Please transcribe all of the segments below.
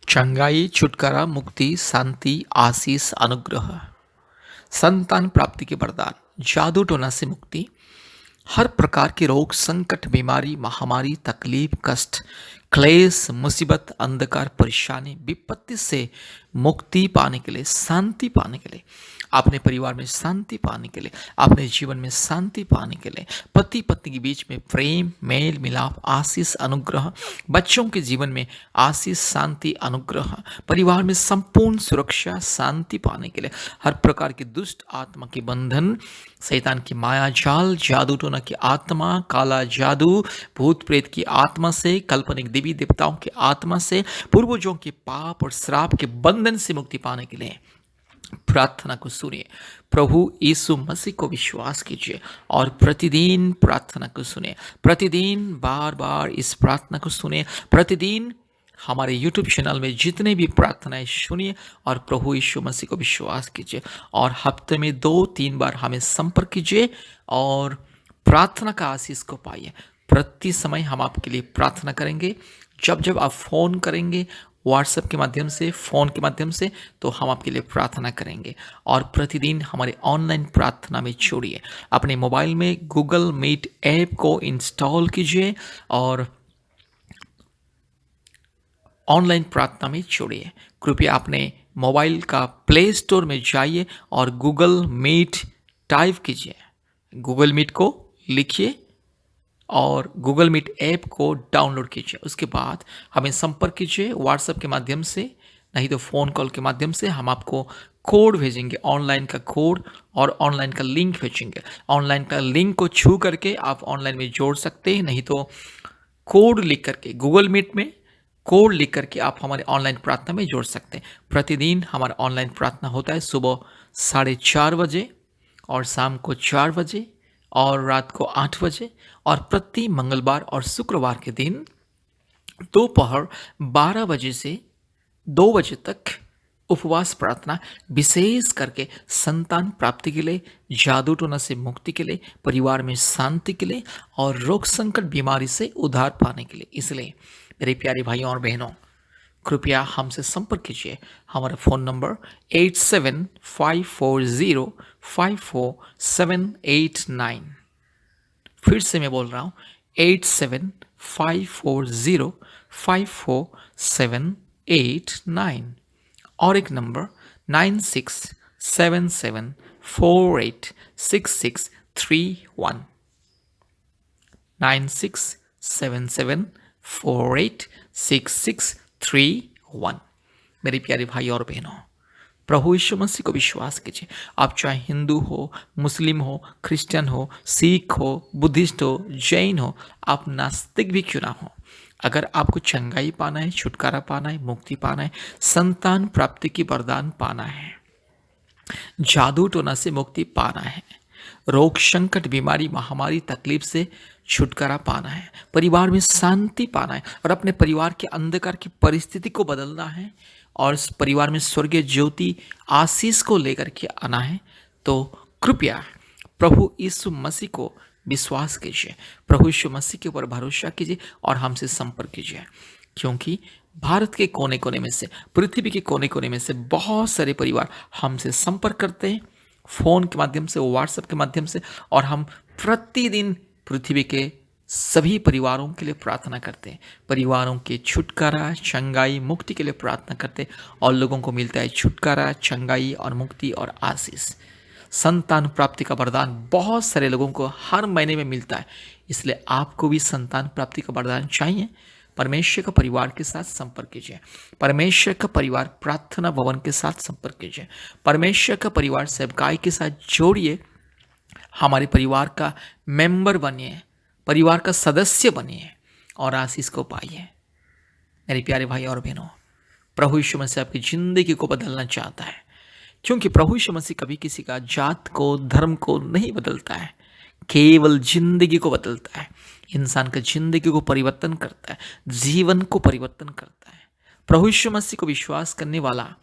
चंगाई, छुटकारा, मुक्ति, शांति, आशीष, अनुग्रह, संतान प्राप्ति के वरदान, जादू टोना से मुक्ति, हर प्रकार के रोग, संकट, बीमारी, महामारी, तकलीफ, कष्ट, क्लेश, मुसीबत, अंधकार, परेशानी, विपत्ति से मुक्ति पाने के लिए, शांति पाने के लिए, अपने परिवार में शांति पाने के लिए, अपने जीवन में शांति पाने के लिए, पति पत्नी के बीच में प्रेम, मेल मिलाप, आशीष, अनुग्रह, बच्चों के जीवन में आशीष, शांति, अनुग्रह, परिवार में संपूर्ण सुरक्षा, शांति पाने के लिए, हर प्रकार की दुष्ट आत्मा के बंधन, शैतान की माया जाल, जादू टोना की आत्मा, काला जादू, भूत प्रेत की आत्मा से, काल्पनिक देवी देवताओं की आत्मा से, पूर्वजों के पाप और श्राप के बंधन से मुक्ति पाने के लिए प्रार्थना को सुनिए। प्रभु यीशु मसीह को विश्वास कीजिए और प्रतिदिन प्रार्थना को सुनिए। प्रतिदिन बार बार इस प्रार्थना को सुनिए। प्रतिदिन हमारे YouTube चैनल में जितने भी प्रार्थनाएं सुनिए और प्रभु यीशु मसीह को विश्वास कीजिए और हफ्ते में 2-3 बार हमें संपर्क कीजिए और प्रार्थना का आशीष को पाइए। प्रति समय हम आपके लिए प्रार्थना करेंगे। जब जब आप फ़ोन करेंगे व्हाट्सएप के माध्यम से, फ़ोन के माध्यम से, तो हम आपके लिए प्रार्थना करेंगे। और प्रतिदिन हमारे ऑनलाइन प्रार्थना में जोड़िए। अपने मोबाइल में गूगल मीट ऐप को इंस्टॉल कीजिए और ऑनलाइन प्रार्थना में जोड़िए। कृपया अपने मोबाइल का प्ले स्टोर में जाइए और गूगल मीट टाइप कीजिए। गूगल मीट को लिखिए और गूगल मीट ऐप को डाउनलोड कीजिए। उसके बाद हमें संपर्क कीजिए व्हाट्सएप के माध्यम से, नहीं तो फ़ोन कॉल के माध्यम से। हम आपको कोड भेजेंगे, ऑनलाइन का कोड और ऑनलाइन का लिंक भेजेंगे। ऑनलाइन का लिंक को छू करके आप ऑनलाइन में जोड़ सकते हैं, नहीं तो कोड लिख करके गूगल मीट में कोड लिख करके आप हमारे ऑनलाइन प्रार्थना में जोड़ सकते हैं। प्रतिदिन हमारा ऑनलाइन प्रार्थना होता है सुबह 4:30 बजे और शाम को 4 बजे और रात को 8 बजे, और प्रति मंगलवार और शुक्रवार के दिन दोपहर 12 बजे से 2 बजे तक उपवास प्रार्थना, विशेष करके संतान प्राप्ति के लिए, जादू टोना से मुक्ति के लिए, परिवार में शांति के लिए और रोग संकट बीमारी से उद्धार पाने के लिए। इसलिए मेरे प्यारे भाइयों और बहनों, कृपया हमसे संपर्क कीजिए। हमारा फ़ोन नंबर 8754054789। फिर से मैं बोल रहा हूँ 8754054789, और एक नंबर 9677486631, 9677486631। मेरे प्यारे भाई और बहनों, प्रभु यीशु मसीह को विश्वास कीजिए। आप चाहे हिंदू हो, मुस्लिम हो, क्रिश्चियन हो, सिख हो, बुद्धिस्ट हो, जैन हो, आप नास्तिक भी क्यों ना हो, अगर आपको चंगाई पाना है, छुटकारा पाना है, मुक्ति पाना है, संतान प्राप्ति की वरदान पाना है, जादू टोना से मुक्ति पाना है, रोग संकट बीमारी महामारी तकलीफ से छुटकारा पाना है, परिवार में शांति पाना है और अपने परिवार के अंधकार की परिस्थिति को बदलना है और इस परिवार में स्वर्गीय ज्योति आशीष को लेकर के आना है, तो कृपया प्रभु यीशु मसीह को विश्वास कीजिए। प्रभु यीशु मसीह के ऊपर भरोसा कीजिए और हमसे संपर्क कीजिए, क्योंकि भारत के कोने कोने में से, पृथ्वी के कोने कोने में से बहुत सारे परिवार हमसे संपर्क करते हैं, फ़ोन के माध्यम से, व्हाट्सएप के माध्यम से, और हम प्रतिदिन पृथ्वी के सभी परिवारों के लिए प्रार्थना करते हैं। परिवारों के छुटकारा, चंगाई, मुक्ति के लिए प्रार्थना करते हैं और लोगों को मिलता है छुटकारा, चंगाई और मुक्ति और आशीष। संतान प्राप्ति का वरदान बहुत सारे लोगों को हर महीने में मिलता है, इसलिए आपको भी संतान प्राप्ति का वरदान चाहिए। परमेश्वर का परिवार के साथ संपर्क कीजिए। परमेश्वर का परिवार प्रार्थना भवन के साथ संपर्क कीजिए। परमेश्वर का परिवार सेवकाई के साथ जोड़िए। हमारे परिवार का मेंबर बनिए, परिवार का सदस्य बनिए और आशीष को पाइए। मेरे प्यारे भाई और बहनों, प्रभु यीशु मसीह आपकी जिंदगी को बदलना चाहता है, क्योंकि प्रभु यीशु मसीह कभी किसी का जात को, धर्म को नहीं बदलता है, केवल जिंदगी को बदलता है। इंसान का जिंदगी को परिवर्तन करता है, जीवन को परिवर्तन करता है। प्रभु यीशु मसीह को विश्वास करने वाला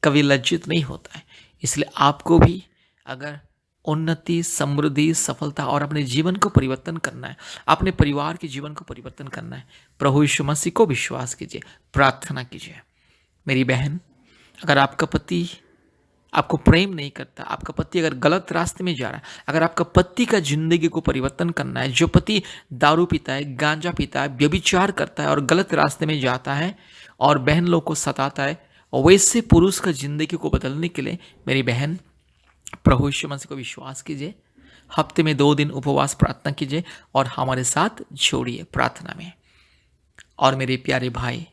कभी लज्जित नहीं होता है। इसलिए आपको भी अगर उन्नति, समृद्धि, सफलता और अपने जीवन को परिवर्तन करना है, अपने परिवार के जीवन को परिवर्तन करना है, प्रभु यीशु मसीह को विश्वास कीजिए, प्रार्थना कीजिए। मेरी बहन, अगर आपका पति आपको प्रेम नहीं करता, आपका पति अगर गलत रास्ते में जा रहा है, अगर आपका पति का जिंदगी को परिवर्तन करना है, जो पति दारू पीता है, गांजा पीता है, व्यभिचार करता है और गलत रास्ते में जाता है और बहन लोग को सताता है, वैसे पुरुष का जिंदगी को बदलने के लिए मेरी बहन, प्रभु यीशु मसीह को विश्वास कीजिए, हफ्ते में 2 दिन उपवास प्रार्थना कीजिए और हमारे साथ जोड़िए प्रार्थना में। और मेरे प्यारे भाई,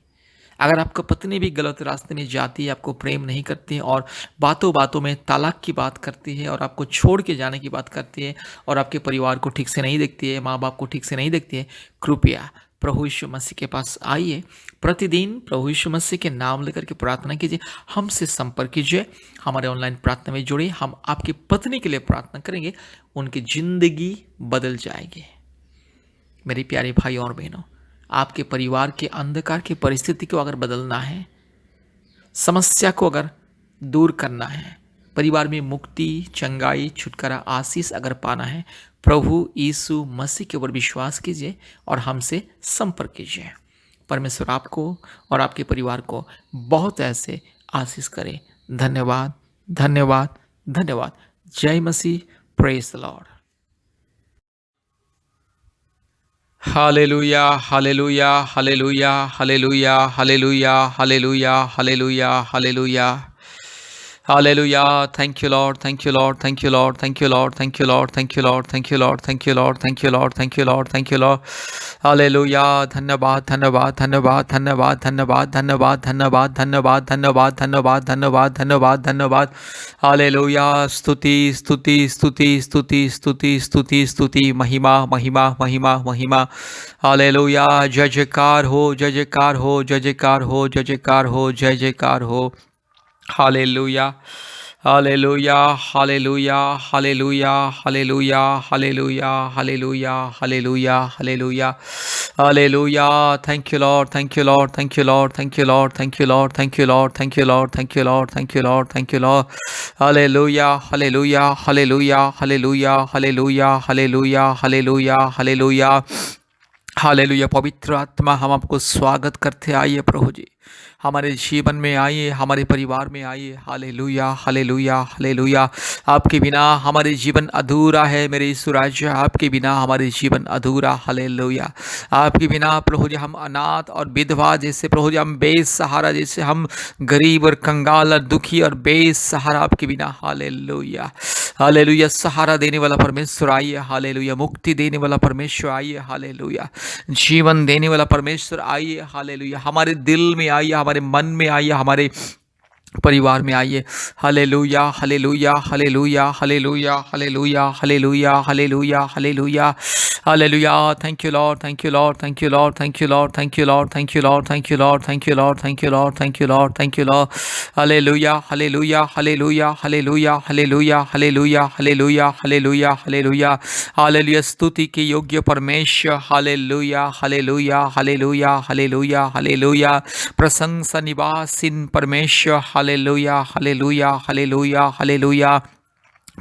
अगर आपका पत्नी भी गलत रास्ते में जाती है, आपको प्रेम नहीं करती है और बातों बातों में तलाक की बात करती है और आपको छोड़ के जाने की बात करती है और आपके परिवार को ठीक से नहीं देखती है, माँ बाप को ठीक से नहीं देखती है, कृपया प्रभु यीशु मसीह के पास आइए। प्रतिदिन प्रभु यीशु मसीह के नाम लेकर के प्रार्थना कीजिए, हमसे संपर्क कीजिए, हमारे ऑनलाइन प्रार्थना में जुड़िए। हम आपकी पत्नी के लिए प्रार्थना करेंगे, उनकी जिंदगी बदल जाएगी। मेरे प्यारे भाई और बहनों, आपके परिवार के अंधकार की परिस्थिति को अगर बदलना है, समस्या को अगर दूर करना है, परिवार में मुक्ति, चंगाई, छुटकारा, आशीष अगर पाना है, प्रभु यीशु मसीह के ऊपर विश्वास कीजिए और हमसे संपर्क कीजिए। परमेश्वर आपको और आपके परिवार को बहुत ऐसे आशीष करे। धन्यवाद, धन्यवाद, धन्यवाद। जय मसीह। Praise the lord. Hallelujah, hallelujah, hallelujah, hallelujah, hallelujah, hallelujah, hallelujah, hallelujah, hallelujah. Thank you lord, thank you lord, thank you lord, thank you lord, thank you lord, thank you lord, thank you lord, thank you lord, thank you lord, thank you lord, thank you lord. Hallelujah. धन्यवाद, धन्यवाद, धन्यवाद, धन्यवाद, धन्यवाद, धन्यवाद, धन्यवाद, धन्यवाद, धन्यवाद, धन्यवाद, धन्यवाद, धन्यवाद, धन्यवाद। हालेलुया। स्तुति, स्तुति, स्तुति, स्तुति, स्तुति, स्तुति, स्तुति, महिमा, महिमा, महिमा, महिमा। हालेलुया। जय जयकार हो, जय जयकार हो, जय जयकार हो, जय जयकार हो, जय जयकार हो। Hallelujah, hallelujah, hallelujah, hallelujah, hallelujah, hallelujah, hallelujah, hallelujah, hallelujah, hallelujah. Thank you lord, thank you lord, thank you lord, thank you lord, thank you lord, thank you lord, thank you lord, thank you lord, thank you lord, thank you lord. Hallelujah, hallelujah, hallelujah, hallelujah, hallelujah, hallelujah, hallelujah, hallelujah, hallelujah. पवित्र आत्मा, हम आपको स्वागत करते, आइए प्रभु जी, हमारे जीवन में आइए, हमारे परिवार में आइए। Hallelujah, hallelujah, hallelujah. आपके बिना हमारे जीवन अधूरा है मेरे यीशु राजा, आपके बिना हमारे जीवन अधूरा। हालेलुया। आपके बिना प्रभु जी हम अनाथ और विधवा जैसे, प्रभु जी हम बेसहारा जैसे, हम गरीब और कंगाल और दुखी और बेसहारा आपके बिना। Hallelujah, hallelujah. सहारा देने वाला परमेश्वर आइए। हालेलुया। मुक्ति देने वाला परमेश्वर आइए। हालेलुया। जीवन देने वाला परमेश्वर आइए। हालेलुया। हमारे दिल में आइए, हमारे मन में आइए, हमारे परिवार में आइए। Hallelujah, hallelujah, hallelujah, hallelujah, hallelujah, hallelujah, hallelujah, hallelujah, hallelujah. Thank you lord, thank you lord, thank you lord, thank you lord, thank you lord, thank you lord, thank you lord, thank you lord, thank you lord, thank you lord, thank you lord. Hallelujah, hallelujah, hallelujah, hallelujah, hallelujah, hallelujah, hallelujah, hallelujah, hallelujah, hallelujah. स्तुति के योग्य परमेश्वर। Hallelujah, hallelujah, hallelujah, hallelujah, hallelujah. प्रशंसा निवासीन परमेश्वर। Hallelujah, hallelujah, hallelujah, hallelujah.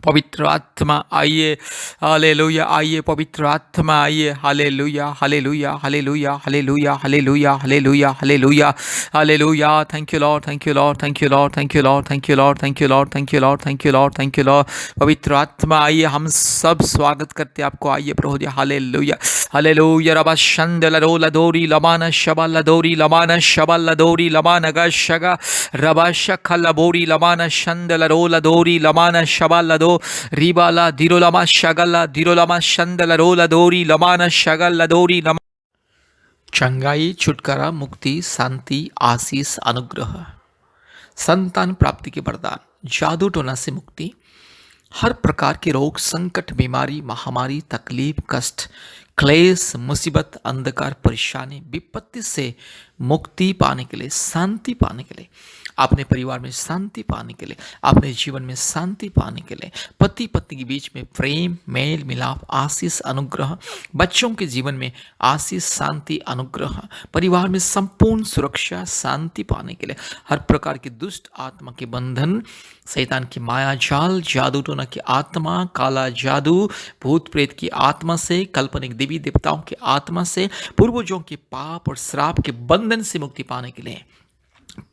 पवित्र आत्मा आइए। Hallelujah, आइए पवित्र आत्मा आइए। Hallelujah, hallelujah, hallelujah, hallelujah, hallelujah, hallelujah, hallelujah, hallelujah. Thank you lord, thank you lord, thank you lord, thank you lord, thank you lord, thank you lord, thank you lord, thank you lord, thank you Lord. पवित्र आत्मा आइए, हम सब स्वागत करते हैं आपको। आइए प्रभु जी। Hallelujah, hallelujah. रबा शंद लरो लदोरी लमाना शबा लदोरी लमाना शबा लदोरी लमाना गशगा रबा शख लबोरी लमाना शंद लरो लदोरी लमाना शबा दो रिबाला दिरोलामा शगला दिरोलामा शंदला रोला दोरी लमाना शगला दोरी लमा। चंगाई, छुटकारा, मुक्ति, शांति, आशीष, अनुग्रह, संतान प्राप्ति के वरदान, जादू टोना से मुक्ति, हर प्रकार के रोग, संकट, बीमारी, महामारी, तकलीफ, कष्ट, क्लेश, मुसीबत, अंधकार, परेशानी, विपत्ति से मुक्ति पाने के लिए, शांति पाने के लिए, अपने परिवार में शांति पाने के लिए, अपने जीवन में शांति पाने के लिए, पति पत्नी के बीच में प्रेम, मेल मिलाप, आशीष, अनुग्रह, बच्चों के जीवन में आशीष, शांति, अनुग्रह, परिवार में संपूर्ण सुरक्षा, शांति पाने के लिए, हर प्रकार की दुष्ट आत्मा के बंधन, शैतान की माया जाल, जादू टोना की आत्मा, काला जादू, भूत प्रेत की आत्मा से, काल्पनिक देवी देवताओं की आत्मा से, पूर्वजों के पाप और श्राप के बंधन से मुक्ति पाने के लिए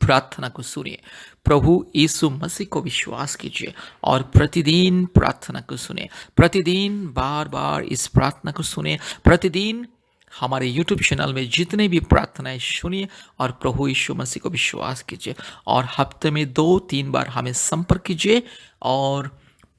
प्रार्थना को सुनिए। प्रभु यीशु मसीह को विश्वास कीजिए और प्रतिदिन प्रार्थना को सुनिए। प्रतिदिन बार-बार इस प्रार्थना को सुनिए। प्रतिदिन हमारे यूट्यूब चैनल में जितने भी प्रार्थनाएं सुनिए और प्रभु यीशु मसीह को विश्वास कीजिए और हफ्ते में 2-3 बार हमें संपर्क कीजिए और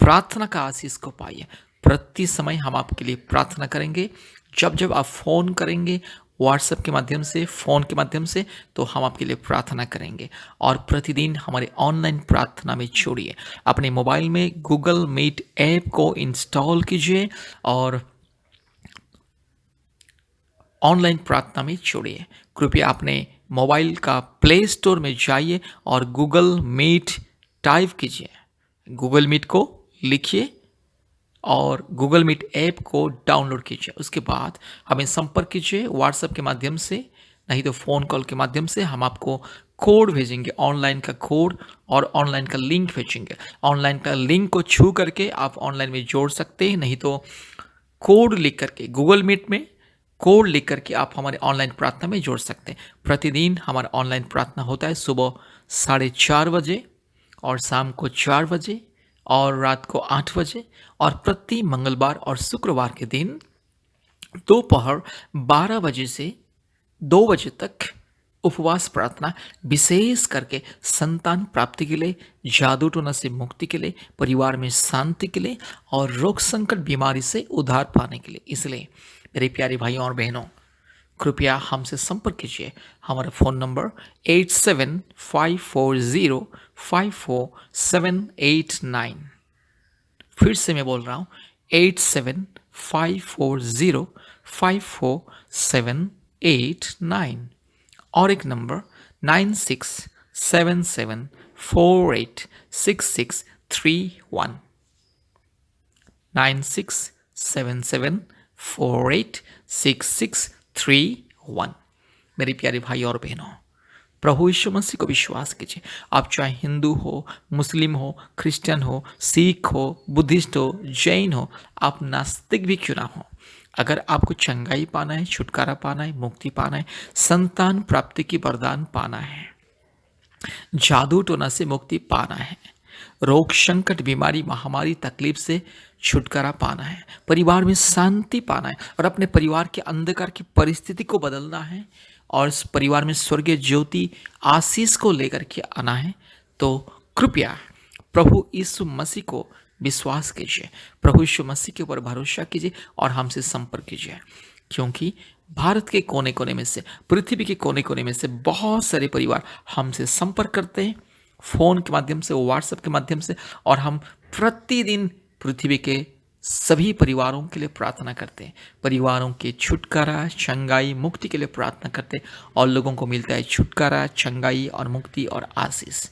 प्रार्थना का आशीष को पाइए। प्रति समय हम आपके लिए प्रार्थना करेंगे। जब जब आप फ़ोन करेंगे व्हाट्सएप के माध्यम से, फ़ोन के माध्यम से, तो हम आपके लिए प्रार्थना करेंगे और प्रतिदिन हमारे ऑनलाइन प्रार्थना में जोड़िए। अपने मोबाइल में गूगल मीट ऐप को इंस्टॉल कीजिए और ऑनलाइन प्रार्थना में जोड़िए। कृपया अपने मोबाइल का प्ले स्टोर में जाइए और गूगल मीट टाइप कीजिए। गूगल मीट को लिखिए और गूगल मीट ऐप को डाउनलोड कीजिए। उसके बाद हमें संपर्क कीजिए व्हाट्सएप के माध्यम से, नहीं तो फ़ोन कॉल के माध्यम से। हम आपको कोड भेजेंगे, ऑनलाइन का कोड और ऑनलाइन का लिंक भेजेंगे। ऑनलाइन का लिंक को छू करके आप ऑनलाइन में जोड़ सकते हैं, नहीं तो कोड लिख करके गूगल मीट में कोड लिख करके आप हमारे ऑनलाइन प्रार्थना में जोड़ सकते हैं। प्रतिदिन हमारा ऑनलाइन प्रार्थना होता है सुबह 4:30 बजे और शाम को 4 बजे और रात को 8 बजे और प्रति मंगलवार और शुक्रवार के दिन दोपहर 12 बजे से 2 बजे तक उपवास प्रार्थना, विशेष करके संतान प्राप्ति के लिए, जादू टोना से मुक्ति के लिए, परिवार में शांति के लिए और रोग संकट बीमारी से उद्धार पाने के लिए। इसलिए मेरे प्यारे भाइयों और बहनों, कृपया हमसे संपर्क कीजिए। हमारा फ़ोन नंबर 8754054789। फिर से मैं बोल रहा हूँ 8754054789 और एक नंबर 9677486631 9677486631। मेरे प्यारे भाई और बहनों, प्रभु यीशु मसीह को विश्वास कीजिए। आप चाहे हिंदू हो, मुस्लिम हो, क्रिश्चियन हो, सिख हो, बुद्धिस्ट हो, जैन हो, आप नास्तिक भी क्यों ना हो, अगर आपको चंगाई पाना है, छुटकारा पाना है, मुक्ति पाना है, संतान प्राप्ति की वरदान पाना है, जादू टोना से मुक्ति पाना है, रोग संकट बीमारी महामारी तकलीफ से छुटकारा पाना है, परिवार में शांति पाना है और अपने परिवार के अंधकार की परिस्थिति को बदलना है और इस परिवार में स्वर्गीय ज्योति आशीष को लेकर के आना है, तो कृपया प्रभु यीशु मसीह को विश्वास कीजिए। प्रभु यीशु मसीह के ऊपर भरोसा कीजिए और हमसे संपर्क कीजिए, क्योंकि भारत के कोने कोने में से, पृथ्वी के कोने कोने में से बहुत सारे परिवार हमसे संपर्क करते हैं, फ़ोन के माध्यम से, व्हाट्सएप के माध्यम से, और हम प्रतिदिन पृथ्वी के सभी परिवारों के लिए प्रार्थना करते हैं। परिवारों के छुटकारा, चंगाई, मुक्ति के लिए प्रार्थना करते हैं और लोगों को मिलता है छुटकारा, चंगाई और मुक्ति और आशीष।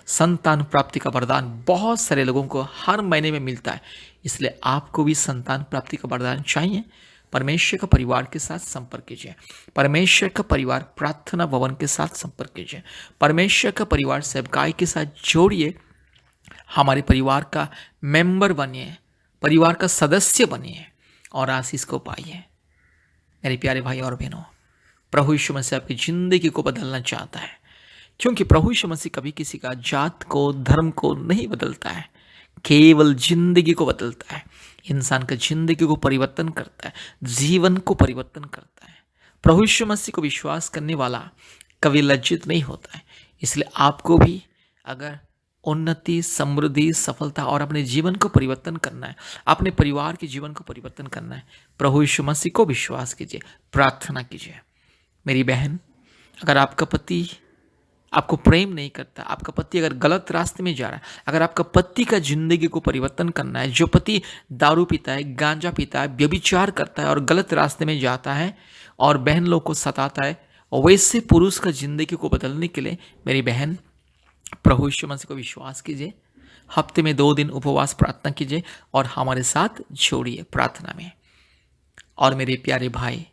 संतान प्राप्ति का वरदान बहुत सारे लोगों को हर महीने में मिलता है, इसलिए आपको भी संतान प्राप्ति का वरदान चाहिए। परमेश्वर का परिवार के साथ संपर्क कीजिए। परमेश्वर का परिवार प्रार्थना भवन के साथ संपर्क कीजिए। परमेश्वर का परिवार सेवकाई के साथ जोड़िए। हमारे परिवार का मेंबर बनिए, परिवार का सदस्य बनिए और आशीष को पाइए। मेरे प्यारे भाई और बहनों, प्रभु यीशु मसीह आपकी जिंदगी को बदलना चाहता है, क्योंकि प्रभु यीशु मसीह कभी किसी का जात को, धर्म को नहीं बदलता है, केवल जिंदगी को बदलता है। इंसान का जिंदगी को परिवर्तन करता है, जीवन को परिवर्तन करता है। प्रभु यीशु मसीह को विश्वास करने वाला कभी लज्जित नहीं होता है। इसलिए आपको भी अगर उन्नति, समृद्धि, सफलता और अपने जीवन को परिवर्तन करना है, अपने परिवार के जीवन को परिवर्तन करना है, प्रभु यीशु मसीह को विश्वास कीजिए, प्रार्थना कीजिए। मेरी बहन, अगर आपका पति आपको प्रेम नहीं करता, आपका पति अगर गलत रास्ते में जा रहा है, अगर आपका पति का जिंदगी को परिवर्तन करना है, जो पति दारू पीता है, गांजा पीता है, व्यभिचार करता है और गलत रास्ते में जाता है और बहन लोग को सताता है, वैसे पुरुष का जिंदगी को बदलने के लिए मेरी बहन प्रभु यीशु मसीह को विश्वास कीजिए। हफ्ते में 2 दिन उपवास प्रार्थना कीजिए और हमारे साथ जोड़िए प्रार्थना में। और मेरे प्यारे भाई,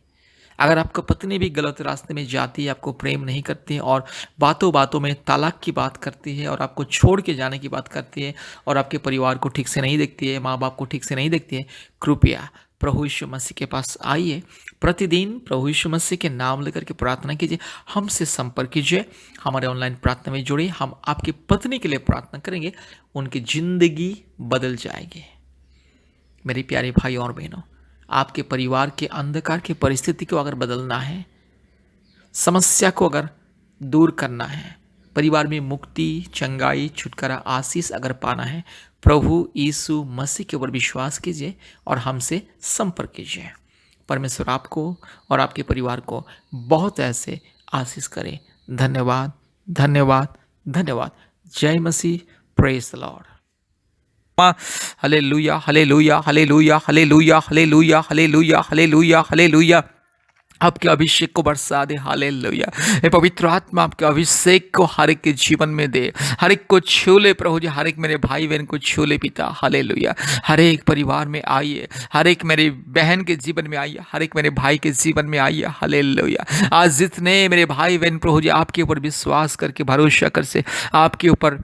अगर आपका पत्नी भी गलत रास्ते में जाती है, आपको प्रेम नहीं करती है और बातों बातों में तलाक की बात करती है और आपको छोड़ के जाने की बात करती है और आपके परिवार को ठीक से नहीं देखती है, माँ बाप को ठीक से नहीं देखती है, कृपया प्रभु यीशु मसीह के पास आइए, प्रतिदिन प्रभु यीशु मसीह के नाम लेकर के प्रार्थना कीजिए, हमसे संपर्क कीजिए, हमारे ऑनलाइन प्रार्थना में जुड़िए। हम आपकी पत्नी के लिए प्रार्थना करेंगे, उनकी जिंदगी बदल जाएगी। मेरे प्यारे भाई और बहनों, आपके परिवार के अंधकार की परिस्थिति को अगर बदलना है, समस्या को अगर दूर करना है, परिवार में मुक्ति, चंगाई, छुटकारा, आशीष अगर पाना है, प्रभु यीशु मसीह के ऊपर विश्वास कीजिए और हमसे संपर्क कीजिए। परमेश्वर आपको और आपके परिवार को बहुत ऐसे आशीष करे। धन्यवाद, धन्यवाद, धन्यवाद। जय मसीह। Praise the lord. Hallelujah, hallelujah, hallelujah, hallelujah, hallelujah, hallelujah, hallelujah, hallelujah. आपके अभिषेक को बरसा दे। हालेलुया। हे पवित्र आत्मा आपके अभिषेक को हर एक के जीवन में दे, हर एक को छू ले प्रभु जी, हर एक मेरे भाई बहन को छू ले पिता। हालेलुया। हर एक परिवार में आइए, हर एक मेरे बहन के जीवन में आइए, हर एक मेरे भाई के जीवन में आइए। हालेलुया। आज जितने मेरे भाई बहन प्रभु जी आपके ऊपर विश्वास करके, भरोसा कर से आपके ऊपर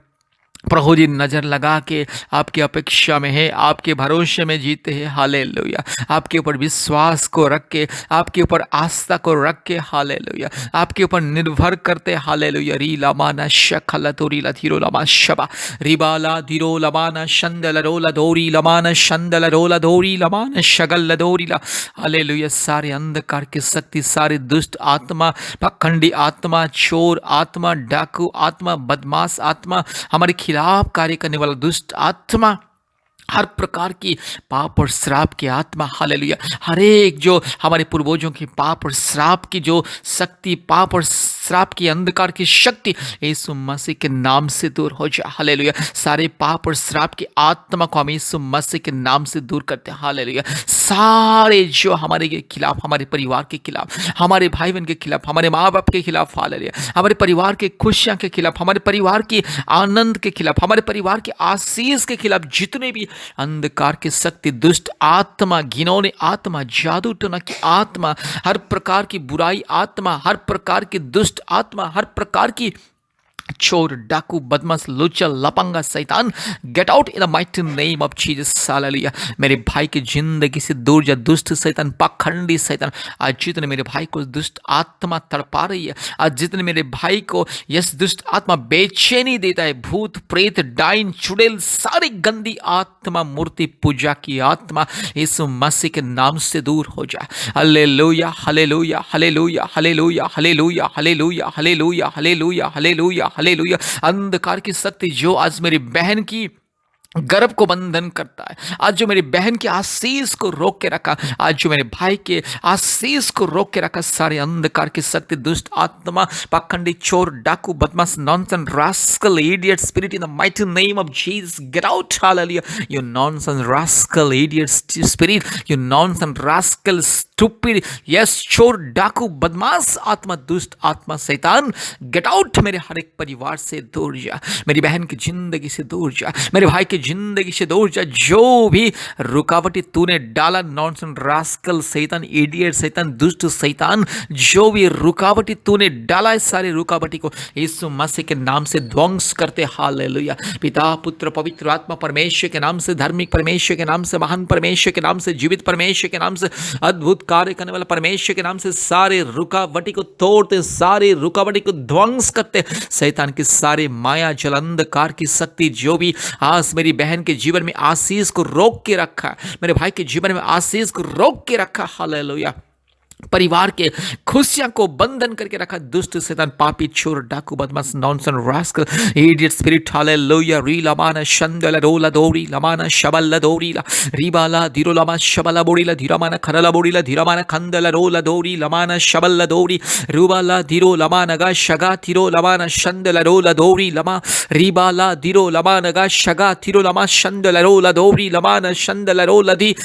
प्रभु जी नज़र लगा के आपकी अपेक्षा में है, आपके भरोसे में जीते हैं। हालेलुया। आपके ऊपर विश्वास को रख के, आपके ऊपर आस्था को रख के, हालेलुया, आपके ऊपर निर्भर करते। हालेलुया। री लमाना शखला तोरी लधीरो लमा शबा रिबाला धीरो लमाना शंदल रोला दोरी लमाना शंदल रोला दोरी लमाना शगल लदोरीला। हालेलुया। सारे अंधकार की शक्ति, सारे दुष्ट आत्मा, पखंडी आत्मा, चोर आत्मा, डाकू आत्मा, बदमाश आत्मा, हमारे खिलाफ कार्य करने वाला दुष्ट आत्मा, हर प्रकार की पाप और श्राप की आत्मा, हालेलुया, हर एक जो हमारे पूर्वजों की पाप और श्राप की जो शक्ति, पाप और श्राप की अंधकार की शक्ति यीशु मसीह के नाम से दूर हो जाए। हालेलुया। सारे पाप और श्राप की आत्मा को हम यीशु मसीह के नाम से दूर करते हैं। हालेलुया। सारे जो हमारे के खिलाफ, हमारे परिवार के खिलाफ, हमारे भाई बहन के खिलाफ, हमारे माँ बाप के खिलाफ, हालेलुया, हमारे परिवार के खुशियाँ के खिलाफ, हमारे परिवार की आनंद के खिलाफ, हमारे परिवार के आशीष के खिलाफ जितने भी अंधकार की शक्ति, दुष्ट आत्मा, घिनौनी आत्मा, जादू टोना की आत्मा, हर प्रकार की बुराई आत्मा, हर प्रकार की दुष्ट आत्मा, हर प्रकार की चोर, डाकू, बदमाश, लुच्चा, लपंगा, शैतान, get out in the mighty name of Jesus. Hallelujah. मेरे भाई की जिंदगी से दूर जा दुष्ट शैतान, पाखंडी शैतान। आज जितने मेरे भाई को दुष्ट आत्मा तड़पा रही है, आज जितने मेरे भाई को यस दुष्ट आत्मा बेचैनी देता है, भूत, प्रेत, डाइन, चुड़ैल, सारी गंदी आत्मा, मूर्ति पूजा की आत्मा यीशु मसीह के नाम से दूर हो जाए। Hallelujah, hallelujah, hallelujah, hallelujah, hallelujah, hallelujah, hallelujah, hallelujah, hallelujah, hallelujah. अंधकार की शक्ति जो आज मेरी बहन की गर्भ को बंधन करता है, आज जो मेरी बहन के आशीष को रोक के रखा, आज जो मेरे भाई के आशीष को रोक के रखा, सारे अंधकार की शक्ति, दुष्ट आत्मा, पाखंडी, चोर, डाकू, बदमाश, nonsense, rascal, idiot spirit, in the mighty name of Jesus, get out. Hallelujah. You nonsense, rascal, idiot spirit, you nonsense, rascal, stupid, yes, चोर, डाकू, बदमाश आत्मा, दुष्ट आत्मा, शैतान, गेट आउट। मेरे हर एक परिवार से दूर जा, मेरी बहन की जिंदगी से दूर जा, मेरे भाई की जिंदगी से दूर जा। जो भी रुकावटी तूने डाला, नॉनसेंस, रास्कल, शैतान, इडियट शैतान, दुष्ट शैतान, जो भी रुकावटी तूने डाला है, सारे रुकावटी को यीशु मसीह के नाम से ध्वंस करते। हालेलुया। पिता, पुत्र, पवित्र आत्मा, परमेश्वर के नाम से, धार्मिक परमेश्वर के नाम से, महान परमेश्वर के नाम से, जीवित परमेश्वर के नाम से, अद्भुत कार्य करने वाला परमेश्वर के नाम से, सारे रुकावटी को तोड़ते, सारे रुकावटी को ध्वंस करते। शैतान की सारे माया, जल, अंधकार की शक्ति जो भी आज मेरी बहन के जीवन में आशीष को रोक के रखा, मेरे भाई के जीवन में आशीष को रोक के रखा, हालेलुया, परिवार के खुशियां को बंधन करके रखा, दुष्ट शैतान, पापी, चोर, डाकू, बदमाश, nonsense, rascal, idiot spirit, hallelujah. री लमाना शंदला रोला दोरी लमाना शबला दोरीला रीबाला धीरो लमा शबला बोरीला धीरामाना खरला बोरीला धीरामाना खंदला रोला दोरी लमाना शबला दोरी रूबाला धीरो लमाना गा शगा थीरो लमाना शंदला रोला दोरी लमा रीबाला धीरो लमाना गा शगा थीरो लमा शंदला रोला दोरी लमाना शंदला रोला दी।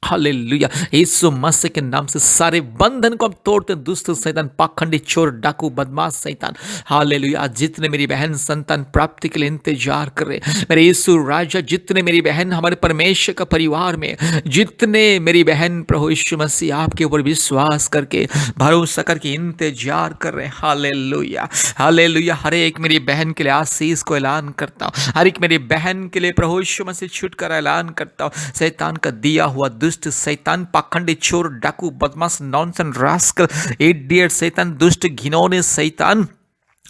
हालेलुया। यीशु मसीह के नाम से सारे बंधन को हम तोड़ते हैं, दुष्ट शैतान, पाखंडी, चोर, डाकू, बदमाश शैतान। हालेलुया। आज जितने मेरी बहन संतान प्राप्ति के लिए इंतजार कर रहे, मेरे यीशु राजा, जितने मेरी बहन हमारे परमेश्वर का परिवार में, जितने मेरी बहन प्रभु यीशु मसीह आपके ऊपर विश्वास करके, भरोसा करके इंतजार कर रहे, हालेलुया, हालेलुया। हर एक मेरी बहन के लिए आशीष को ऐलान करता हूँ, हर एक मेरी बहन के लिए प्रभु यीशु मसीह छुटकारा ऐलान करता हूँ। शैतान का दिया हुआ दुष्ट दुष्ट शैतान, पाखंडी, चोर, डाकू, बदमाश, नॉनसन, रास्कल, इडियट शैतान, दुष्ट, घिनौने शैतान,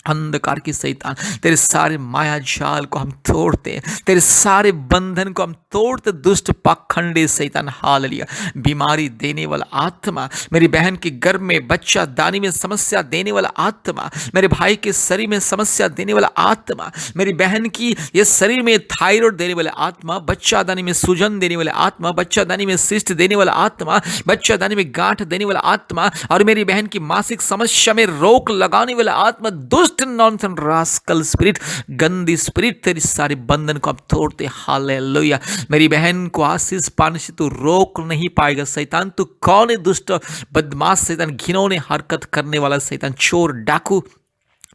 अंधकार की शैतान, तेरे सारे माया जाल को हम तोड़ते हैं, तेरे सारे बंधन को हम तोड़ते। दुष्ट पाखंडी शैतान, हालेलुया। बीमारी देने वाला आत्मा, मेरी बहन के गर्भ में बच्चा दानी में समस्या देने वाला आत्मा, मेरे भाई के शरीर में समस्या देने वाला आत्मा, मेरी बहन की ये शरीर में थायराइड देने वाला आत्मा, बच्चा दानी में सूजन देने वाला आत्मा, बच्चा दानी में सिस्ट देने वाला आत्मा, बच्चा दानी में गांठ देने वाला आत्मा, और मेरी बहन की मासिक समस्या में रोक लगाने वाला आत्मा, दुष्ट नॉनसेंस रास्कल स्पिरिट, गंदी स्पिरिट, तेरी सारे बंधन को अब तोड़ते। हालेलुया। मेरी बहन को आशीष पाने से तू रोक नहीं पाएगा। शैतान तू कौन है? दुष्ट बदमाश शैतान, घिनौने हरकत करने वाला शैतान, चोर, डाकू,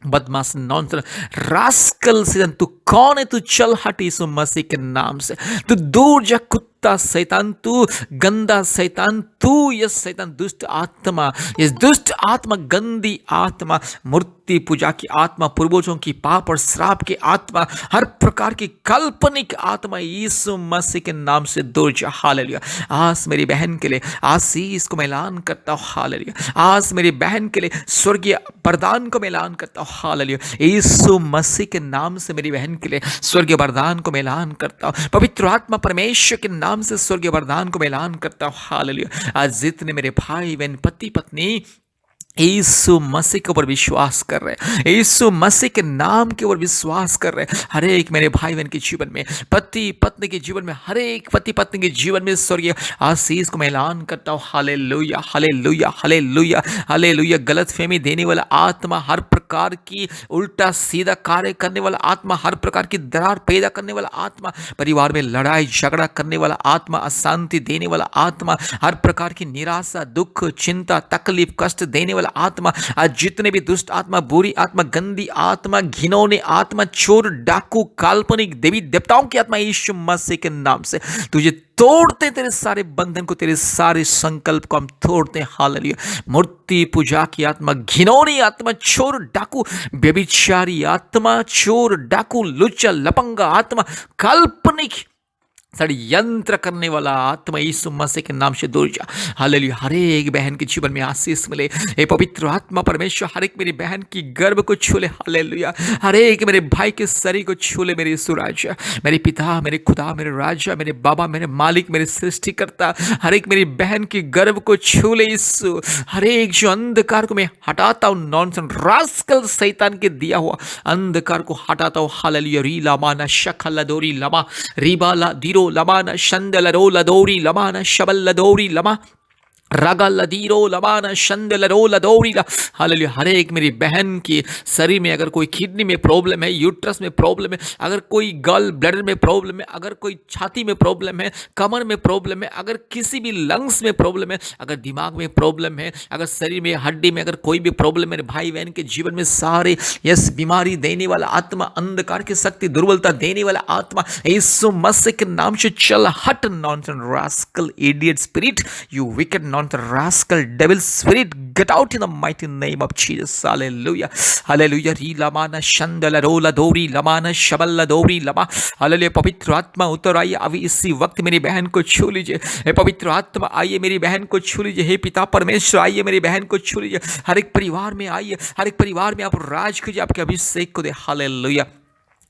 बदमाश, नॉनसेंस रास्कल शैतान, तू कौन है? तू चल हट यीशु मसीह के नाम से, तू दूर जा कुत्ता शैतान, तू गंदा शैतान, तू ये शैतान दुष्ट आत्मा, ये दुष्ट आत्मा, गंदी आत्मा, मूर्ति पूजा की आत्मा, पूर्वजों की पाप और श्राप की आत्मा, हर प्रकार की काल्पनिक आत्मा यीशु मसीह के नाम से दूर जा। हालेलुया। आज मेरी बहन के लिए आशीष को मैं ऐलान करता हूँ। हालेलुया। आज मेरी बहन के लिए स्वर्गीय वरदान को मैं ऐलान करता हूँ। हालेलुया। यीशु मसीह के नाम से मेरी बहन के लिए स्वर्गीय वरदान को मैं ऐलान करता हूँ। पवित्र आत्मा परमेश्वर के नाम से स्वर्गीय वरदान को मैं ऐलान करता हूँ। हालेलुया। आज जितने मेरे भाई बहन, पति पत्नी यीशु मसीह के ऊपर विश्वास कर रहे हैं, यीशु मसीह के नाम के ऊपर विश्वास कर रहे हैं, हर एक मेरे भाई बहन के जीवन में, पति पत्नी के जीवन में, हर एक पति पत्नी के जीवन में स्वर्गीय आशीष को मैं ऐलान करता हूँ। Hallelujah, hallelujah, hallelujah, hallelujah. गलतफहमी देने वाला आत्मा, हर प्रकार की उल्टा सीधा कार्य करने वाला आत्मा, हर प्रकार की दरार पैदा करने वाला आत्मा, परिवार में लड़ाई झगड़ा करने वाला आत्मा, अशांति देने वाला आत्मा, हर प्रकार की निराशा, दुख, चिंता, तकलीफ, कष्ट देने वाला आत्मा, आज जितने भी दुष्ट आत्मा, बुरी आत्मा, गंदी आत्मा, घिनौने आत्मा, चोर, डाकू, काल्पनिक देवी देवताओं की आत्मा, यीशु मसीह के नाम से तुझे तोड़ते, तेरे सारे बंधन को, तेरे सारे संकल्प को हम तोड़ते हैं। हालेलुया। मूर्ति पूजा की आत्मा, घिनौनी आत्मा, चोर, डाकू, व्यभिचारी आत्मा, चोर, डाकू, लुच्चा, लपंगा आत्मा, काल्पनिक षड्यंत्र करने वाला आत्मा, यीशु मसीह के नाम से दूर जा। हालेलुया। हर एक बहन के जीवन में आशीष मिले। हे पवित्र आत्मा परमेश्वर, हर एक मेरी बहन की गर्भ को छू ले। हालेलुया। हर एक मेरे भाई के शरीर को छू ले। मेरे यीशु राजा, मेरे पिता, मेरे खुदा, मेरे राजा, मेरे बाबा, मेरे मालिक, मेरे सृष्टिकर्ता, हर एक मेरी बहन की गर्भ को छू ले यीशु। हर एक जो अंधकार को मैं हटाता हूँ, नॉनसेंस रास्कल शैतान के दिया हुआ अंधकार को हटाता हूँ। हालेलुया। री लामाना शखला दोरी लमा रीबाला दीरो लमाना शंदलरो लदोरी लमाना शबल लदोरी लमा रगा लदीरो लमाना शंदलरो लदोरी ला। हालेलुया। हर एक मेरी बहन की शरीर में अगर कोई किडनी में प्रॉब्लम है, यूट्रस में प्रॉब्लम है, अगर कोई गल ब्लैडर में प्रॉब्लम है, अगर कोई छाती में प्रॉब्लम है, कमर में प्रॉब्लम है, अगर किसी भी लंग्स में प्रॉब्लम है, अगर दिमाग में प्रॉब्लम है, अगर शरीर में हड्डी में अगर कोई भी प्रॉब्लम, मेरे भाई बहन के जीवन में सारे यस बीमारी देने वाला आत्मा, अंधकार की शक्ति, दुर्बलता देने वाला आत्मा, यीशु मसीह के नाम से चल हट। Nonsense rascal idiot spirit, you wicked the rascal devil spirit, get out in the mighty name of Jesus. Hallelujah. Hallelujah. री लमाना शंदला रोला दोरी लमाना शबल्ला दोरी लमा। हालेलुया। पवित्र आत्मा उतर आइए अभी इसी वक्त मेरी बहन को छू लीजिए। हे पवित्र आत्मा आइए मेरी बहन को छू लीजिए। हे पिता परमेश्वर आइए मेरी बहन को छू लीजिए। हर एक परिवार में आइए, हर एक परिवार में आप राज कीजिए, आपके अभिषेक को दे। हालेलुया।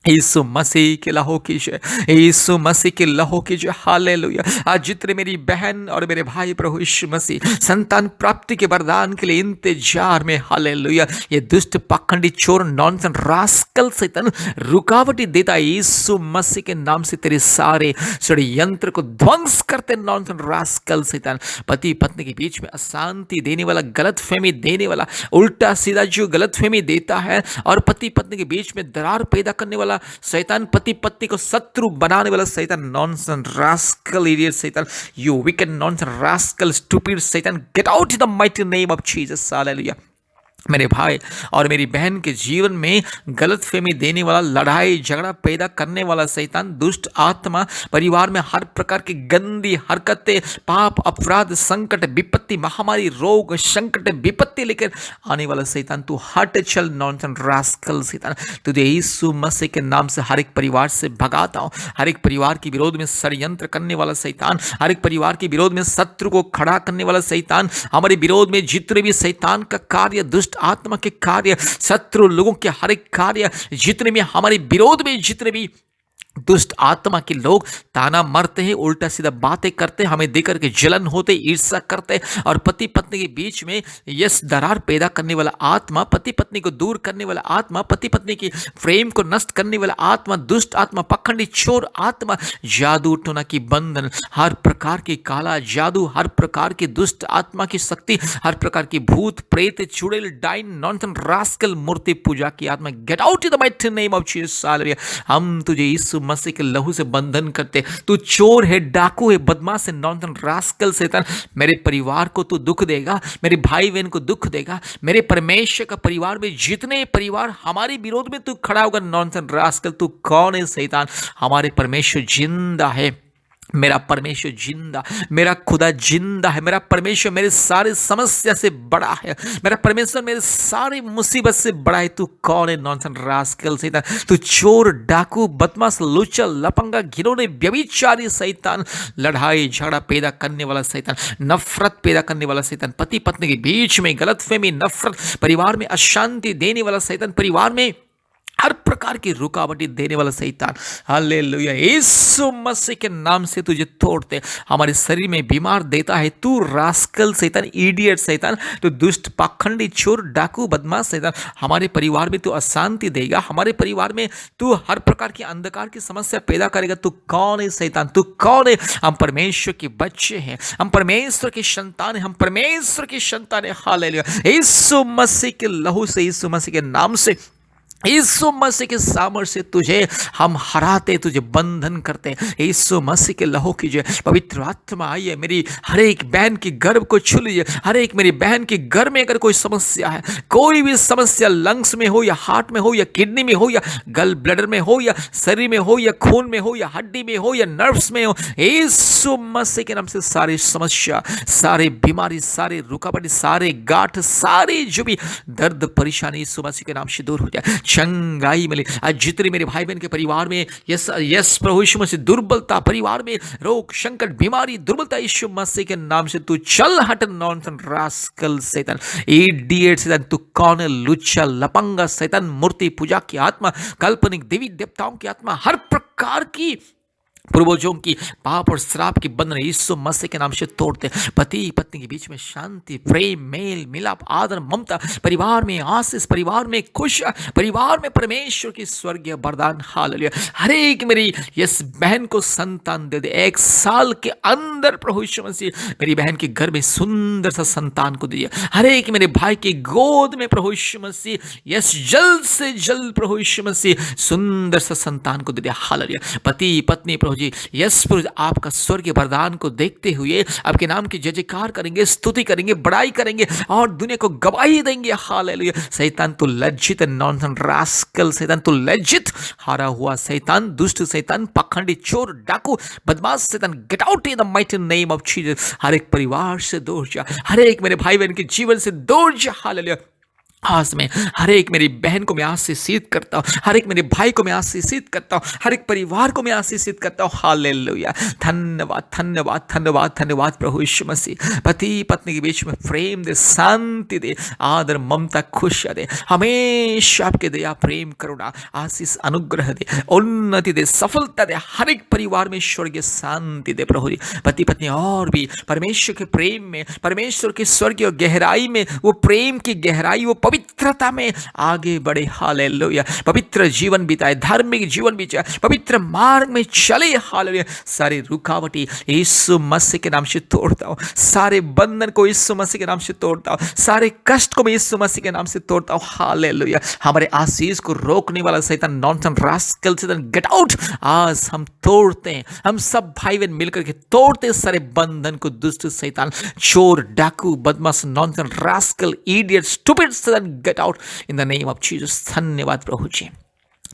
यीशु मसीह के लहू की जय, यीशु मसीह के लहू की जय। हालेलुया। आज जितने मेरी बहन और मेरे भाई प्रभु यीशु मसीह संतान प्राप्ति के वरदान के लिए इंतजार में, हालेलुया, ये दुष्ट पाखंडी चोर नॉनसेंस रास्कल शैतान रुकावटी देता है, यीशु मसीह के नाम से तेरे सारे षड्यंत्र को ध्वंस करते। नॉनसेंस रास्कल शैतान पति पत्नी के बीच में अशांति देने वाला, गलतफहमी देने वाला, उल्टा सीधा जो गलतफहमी देता है और पति पत्नी के बीच में दरार पैदा करने वाला शैतान, पति पत्नी को शत्रु बनाने वाला शैतान, नॉनसेंस रास्कल इडियट शैतान, you wicked nonsense rascal stupid शैतान, get out in the mighty name of Jesus. Hallelujah. मेरे भाई और मेरी बहन के जीवन में गलतफहमी देने वाला, लड़ाई झगड़ा पैदा करने वाला शैतान, दुष्ट आत्मा, परिवार में हर प्रकार की गंदी हरकतें, पाप, अपराध, संकट, विपत्ति, महामारी, रोग, संकट, विपत्ति लेकर आने वाला शैतान, तू हट चल नॉनसेंस रास्कल शैतान। तुझे यीशु मसीह के नाम से हर एक परिवार से भगाता हूँ। हर एक परिवार के विरोध में षड्यंत्र करने वाला शैतान, हर एक परिवार के विरोध में शत्रु को खड़ा करने वाला शैतान, हमारे विरोध में जितने भी शैतान का कार्य, दुष्ट आत्मा के कार्य, शत्रु लोगों के हर एक कार्य, जितने भी हमारे विरोध में जितने भी दुष्ट आत्मा के लोग ताना मारते हैं, उल्टा सीधा बातें करते, हमें देकर के जलन होते, ईर्ष्या करते, और पति पत्नी के बीच में यस दरार पैदा करने वाला आत्मा, पति पत्नी को दूर करने वाला आत्मा, पति पत्नी की प्रेम को नष्ट करने वाला आत्मा, दुष्ट आत्मा, पखंडी चोर आत्मा, जादू टोना की बंधन, हर प्रकार की काला जादू, हर प्रकार की दुष्ट आत्मा की शक्ति, हर प्रकार की भूत प्रेत, चुड़ैल, डाइन, नॉनसेंस रास्कल, मूर्ति पूजा की आत्मा, gate out in the mighty name of Jesus. Hallelujah. हम तुझे यीशु मसीह के लहू से बंधन करते। तू चोर है, डाकू है, बदमाश है, नॉनसेंस रास्कल शैतान, मेरे परिवार को तू दुख देगा, मेरे भाई बहन को दुख देगा, मेरे परमेश्वर का परिवार में जितने परिवार हमारे विरोध में तू खड़ा होगा, नॉनसेंस रास्कल, तू कौन है शैतान? हमारे परमेश्वर जिंदा है, मेरा परमेश्वर जिंदा, मेरा खुदा जिंदा है, मेरा परमेश्वर मेरे सारे समस्या से बड़ा है, मेरा परमेश्वर मेरे सारे मुसीबत से बड़ा है। तू कौन है नॉनसेंस रास्कल शैतान? तू चोर, डाकू, बदमाश, लुच्चा, लपंगा, घिनौने, व्यभिचारी शैतान, लड़ाई झगड़ा पैदा करने वाला शैतान, नफरत पैदा करने वाला शैतान, पति पत्नी के बीच में गलतफहमी, नफरत, परिवार में अशांति देने वाला शैतान, परिवार में हर प्रकार की रुकावटें देने वाला शैतान, हालेलुया, यीशु मसीह के नाम से तुझे तोड़ते। हमारे शरीर में बीमार देता है तू रास्कल शैतान, इडियट शैतान, तू दुष्ट, पाखंडी, चोर, डाकू, बदमाश शैतान, हमारे परिवार में तू अशांति देगा, हमारे परिवार में तू हर प्रकार की अंधकार की समस्या पैदा करेगा। तू कौन है शैतान? तू कौन है? हम परमेश्वर के बच्चे हैं, हम परमेश्वर की संतान हैं, हम परमेश्वर की संतान हैं। हालेलुया, यीशु मसीह के लहू से, यीशु मसीह के नाम से, यीशु मसीह के सामर्थ्य से तुझे हम हराते, तुझे बंधन करते। यीशु मसीह के लहू कीजिए, पवित्र आत्मा आइए, मेरी हर एक बहन की गर्भ को छू लीजिए। हर एक मेरी बहन की गर्भ में अगर कोई समस्या है, कोई भी समस्या, लंग्स में हो या हार्ट में हो या किडनी में हो या गल ब्लडर में हो या शरीर में हो या खून में हो या हड्डी में हो या नर्व्स में हो, यीशु मसीह के नाम से सारी समस्या, सारे बीमारी, सारे रुकावट, सारे गांठ, सारे जो भी दर्द परेशानी यीशु मसीह के नाम से दूर हो जाए, चंगाई मिले। आज जितने मेरे भाई बहन के परिवार में यस प्रभु यीशु मसीह, दुर्बलता, परिवार में रोग, संकट, बीमारी, दुर्बलता, यीशु मसीह के नाम से तू चल हट नॉनसेंस रास्कल शैतान, इडियट शैतान, तू कौन है? लुच्चा, लपंगा शैतान, मूर्ति पूजा की आत्मा, काल्पनिक देवी देवताओं की आत्मा, हर प्रकार की पूर्वजों की पाप और श्राप की बंधन यीशु मसीह के नाम से तोड़ते। पति पत्नी के बीच में शांति, प्रेम, मेल मिलाप, आदर, ममता, परिवार में आशीष, परिवार में खुश, परिवार में परमेश्वर की स्वर्गीय वरदान। हालेलुया। हर एक मेरी यस बहन को संतान दे दे, 1 साल के अंदर प्रभु यीशु मसीह मेरी बहन के घर में सुंदर सा संतान को दीजिए। हर एक मेरे भाई की गोद में प्रभु यीशु मसीह यस जल्द से जल्द प्रभु यीशु मसीह सुंदर सा संतान को दे दिया। हालेलुया। पति पत्नी प्रभु जी, यस प्रभु, आपका स्वर्गीय वरदान को देखते हुए आपके नाम की जय जयकार करेंगे, स्तुति करेंगे, बड़ाई करेंगे और दुनिया को गवाही देंगे। हालेलुया। शैतान तू लज्जित, नॉनसेंस रास्कल शैतान तू लज्जित, हारा हुआ शैतान, दुष्ट शैतान, पाखंडी, चोर, डाकू, बदमाश शैतान, get out in the mighty name of Jesus. हर एक परिवार से दूर जा, हर एक मेरे भाई बहन के जीवन से दूर जा। हालेलुया। आज में हर एक मेरी बहन को मैं आशीषित करता हूँ, हर एक मेरे भाई को मैं आशीषित करता हूँ, हर एक परिवार को मैं आशीषित करता हूँ। हालेलुया। धन्यवाद धन्यवाद धन्यवाद धन्यवाद प्रभु यीशु मसीह। पति पत्नी के बीच में प्रेम दे, शांति दे, आदर, ममता, खुशियाँ दे, हमेशा आपके दया, प्रेम, करुणा, आशीष, अनुग्रह दे, उन्नति दे, सफलता दे, हर एक परिवार में स्वर्गीय शांति दे प्रभु जी। पति पत्नी और भी परमेश्वर के प्रेम में, परमेश्वर की स्वर्गीय गहराई में, वो प्रेम की गहराई, वो पवित्रता में आगे बढ़े। हालेलुया। पवित्र जीवन बिताए, धार्मिक जीवन बिताए, पवित्र मार्ग में चले। हालेलुया। सारे रुकावटें यीशु मसीह के नाम से तोड़ता हूँ, सारे बंधन को यीशु मसीह के नाम से तोड़ता हूँ, सारे कष्ट को मैं यीशु मसीह के नाम से तोड़ता हूँ। हालेलुया। हमारे आशीष को रोकने वाला शैतान, नॉनसेंस रास्कल शैतान, गेट आउट। आज हम तोड़ते हैं, हम सब भाई बहन मिलकर के तोड़ते सारे बंधन को। दुष्ट शैतान, चोर, डाकू, बदमाश, नॉनसेंस रास्कल, इडियट, स्टूपिड शैतान, Satan get out in the name of Jesus. धन्यवाद प्रभु जी,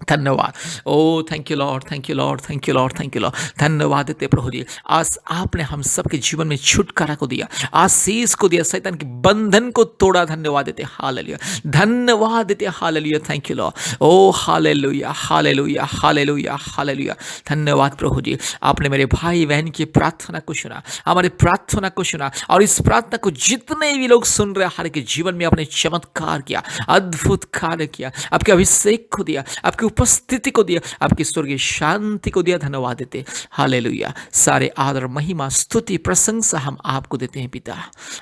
धन्यवाद। Oh thank you lord, thank you lord, thank you lord, thank you lord. धन्यवाद देते प्रभु जी, आज आपने हम सबके जीवन में छुटकारा को दिया, आशीष को दिया, शैतान के बंधन को तोड़ा। धन्यवाद देते, हालेलुया, धन्यवाद देते, हालेलुया, थैंक यू लॉर्ड। ओ हालेलुया, हालेलुया, हालेलुया, हालेलुया। धन्यवाद प्रभु जी, आपने मेरे भाई बहन की प्रार्थना को सुना, हमारी प्रार्थना को सुना, और इस प्रार्थना को जितने भी लोग सुन रहे हर के जीवन में आपने चमत्कार किया, अद्भुत कार्य किया, आपके अभिषेक को दिया, आपकी उपस्थिति को दिया, आपकी स्वर्गीय शांति को दिया। धन्यवाद देते, हालेलुया। सारे आदर, महिमा, स्तुति, प्रशंसा हम आपको देते हैं पिता,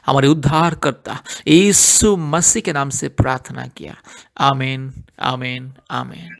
हमारे उद्धार करता यीशु मसीह के नाम से प्रार्थना किया। आमीन, आमीन, आमीन।